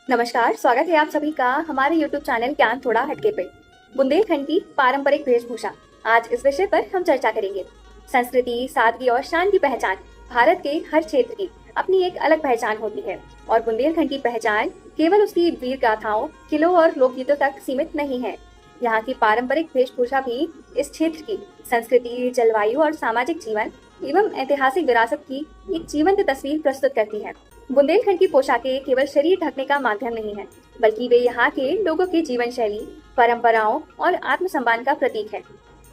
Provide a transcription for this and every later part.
नमस्कार, स्वागत है आप सभी का हमारे YouTube चैनल ज्ञान थोड़ा हटके पे। बुंदेलखंड की पारंपरिक वेशभूषा, आज इस विषय पर हम चर्चा करेंगे। संस्कृति, सादगी और शान की पहचान। भारत के हर क्षेत्र की अपनी एक अलग पहचान होती है और बुंदेलखंड की पहचान केवल उसकी वीर गाथाओं, किलों और लोकगीतों तक सीमित नहीं है। यहाँ की पारंपरिक वेशभूषा भी इस क्षेत्र की संस्कृति, जलवायु और सामाजिक जीवन एवं ऐतिहासिक विरासत की एक जीवंत तस्वीर प्रस्तुत करती है। बुंदेलखंड की पोशाकें केवल शरीर ढकने का माध्यम नहीं है, बल्कि वे यहाँ के लोगों की जीवन शैली, परंपराओं और आत्मसम्मान का प्रतीक है।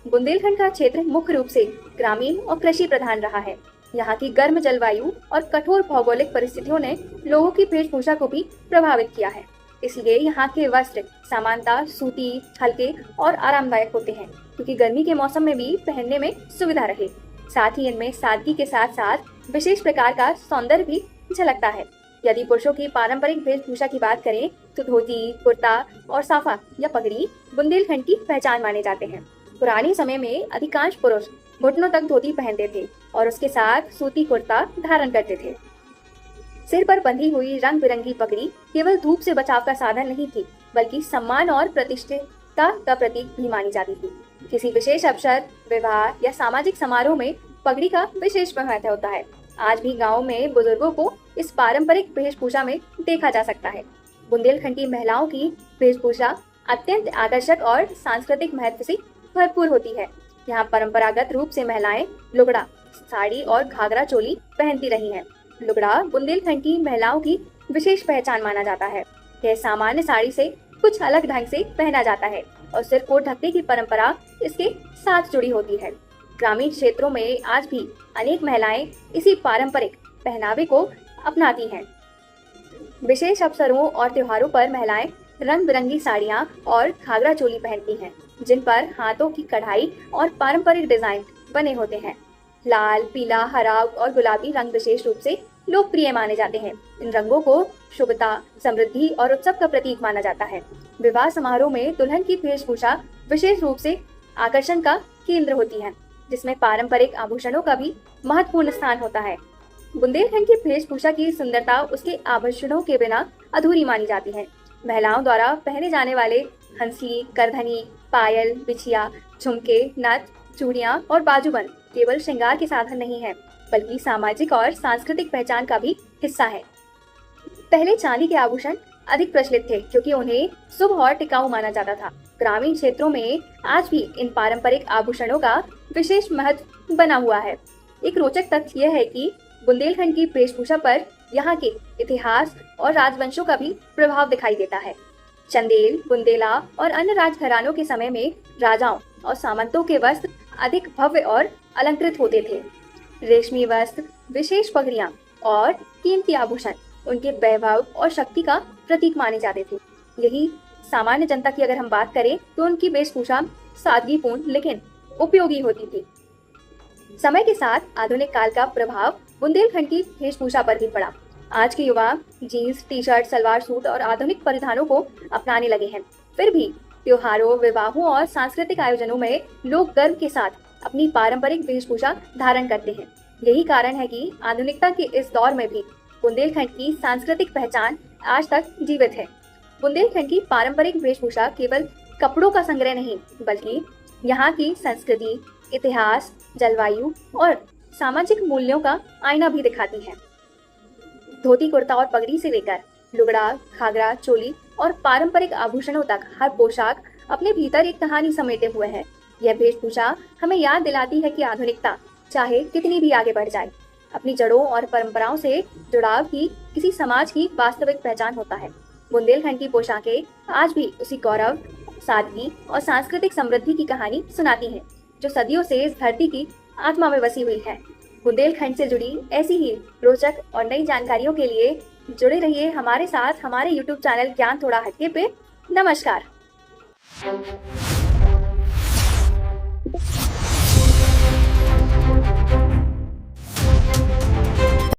बुंदेलखंड का क्षेत्र मुख्य रूप से ग्रामीण और कृषि प्रधान रहा है। यहाँ की गर्म जलवायु और कठोर भौगोलिक परिस्थितियों ने लोगों की वेशभूषा को भी प्रभावित किया है। इसलिए यहाँ के वस्त्र सामान्यतः सूती, हल्के और आरामदायक होते हैं, क्योंकि गर्मी के मौसम में भी पहनने में सुविधा रहे। साथ ही इनमें सादगी के साथ साथ विशेष प्रकार का सौंदर्य भी झलकता है। यदि पुरुषों की पारंपरिक वेशभूषा की बात करें तो धोती, कुर्ता और साफा या पगड़ी बुंदेलखंड की पहचान माने जाते हैं। पुराने समय में अधिकांश पुरुष घुटनों तक धोती पहनते थे और उसके साथ सूती कुर्ता धारण करते थे। सिर पर बंधी हुई रंग बिरंगी पगड़ी केवल धूप से बचाव का साधन नहीं थी, बल्कि सम्मान और प्रतिष्ठिता का प्रतीक भी मानी जाती थी। किसी विशेष अवसर, विवाह या सामाजिक समारोह में पगड़ी का विशेष महत्व होता है। आज भी गाँव में बुजुर्गों को इस पारंपरिक वेशभूषा में देखा जा सकता है। बुंदेलखंड की महिलाओं की वेशभूषा अत्यंत आकर्षक और सांस्कृतिक महत्व से भरपूर होती है। यहाँ परंपरागत रूप से महिलाएं लुगड़ा, साड़ी और घाघरा चोली पहनती रही हैं। लुगड़ा बुंदेलखंड की महिलाओं की विशेष पहचान माना जाता है। यह सामान्य साड़ी से कुछ अलग ढंग से पहना जाता है और सिर को ढकने की परंपरा इसके साथ जुड़ी होती है। ग्रामीण क्षेत्रों में आज भी अनेक महिलाएं इसी पारंपरिक पहनावे को अपनाती हैं। विशेष अवसरों और त्योहारों पर महिलाएं रंग बिरंगी साड़ियां और घाघरा चोली पहनती हैं, जिन पर हाथों की कढ़ाई और पारंपरिक डिजाइन बने होते हैं। लाल, पीला, हरा और गुलाबी रंग विशेष रूप से लोकप्रिय माने जाते हैं। इन रंगों को शुभता, समृद्धि और उत्सव का प्रतीक माना जाता है। विवाह समारोह में दुल्हन की वेशभूषा विशेष रूप से आकर्षण का केंद्र होती है, जिसमें पारंपरिक आभूषणों का भी महत्वपूर्ण स्थान होता है। बुंदेलखंड की वेशभूषा की सुंदरता उसके आभूषणों के बिना अधूरी मानी जाती है। महिलाओं द्वारा पहने जाने वाले हंसली, करधनी, पायल, बिछिया, झुमके, नथ, चूड़ियां और बाजूबंद केवल श्रृंगार के साधन नहीं है, बल्कि सामाजिक और सांस्कृतिक पहचान का भी हिस्सा है। पहले चांदी के आभूषण अधिक प्रचलित थे, क्योंकि उन्हें शुभ और टिकाऊ माना जाता था। ग्रामीण क्षेत्रों में आज भी इन पारंपरिक आभूषणों का विशेष महत्व बना हुआ है। एक रोचक तथ्य यह है कि बुंदेलखंड की वेशभूषा पर यहाँ के इतिहास और राजवंशों का भी प्रभाव दिखाई देता है। चंदेल, बुंदेला और अन्य राजघरानों के समय में राजाओं और सामंतों के वस्त्र अधिक भव्य और अलंकृत होते थे। रेशमी वस्त्र, विशेष पगड़ियां और कीमती आभूषण उनके वैभव और शक्ति का प्रतीक माने जाते थे। यही सामान्य जनता की अगर हम बात करें तो उनकी वेशभूषा सादगीपूर्ण लेकिन उपयोगी होती थी। समय के साथ आधुनिक काल का प्रभाव बुंदेलखंड की वेशभूषा पर भी पड़ा। आज के युवा जीन्स, टी-शर्ट, सलवार सूट और आधुनिक परिधानों को अपनाने लगे हैं। फिर भी त्योहारों, विवाहों और सांस्कृतिक आयोजनों में लोग गर्व के साथ अपनी पारंपरिक वेशभूषा धारण करते हैं। यही कारण है कि आधुनिकता के इस दौर में भी बुंदेलखंड की सांस्कृतिक पहचान आज तक जीवित है। बुंदेलखंड की पारंपरिक वेशभूषा केवल कपड़ों का संग्रह नहीं, बल्कि यहाँ की संस्कृति, इतिहास, जलवायु और सामाजिक मूल्यों का आईना भी दिखाती है। धोती, कुर्ता और पगड़ी से लेकर लुगड़ा, घाघरा, चोली और पारंपरिक आभूषणों तक हर पोशाक अपने भीतर एक कहानी समेटे हुए है। यह वेशभूषा हमें याद दिलाती है कि आधुनिकता चाहे कितनी भी आगे बढ़ जाए, अपनी जड़ों और परंपराओं से जुड़ाव ही किसी समाज की वास्तविक पहचान होता है। बुंदेलखंड की पोशाकें आज भी उसी गौरव, सादगी और सांस्कृतिक समृद्धि की कहानी सुनाती हैं, जो सदियों से इस धरती की आत्मा में बसी हुई है। बुंदेलखंड से जुड़ी ऐसी ही रोचक और नई जानकारियों के लिए जुड़े रहिए हमारे साथ हमारे YouTube चैनल ज्ञान थोड़ा हटके पे। नमस्कार।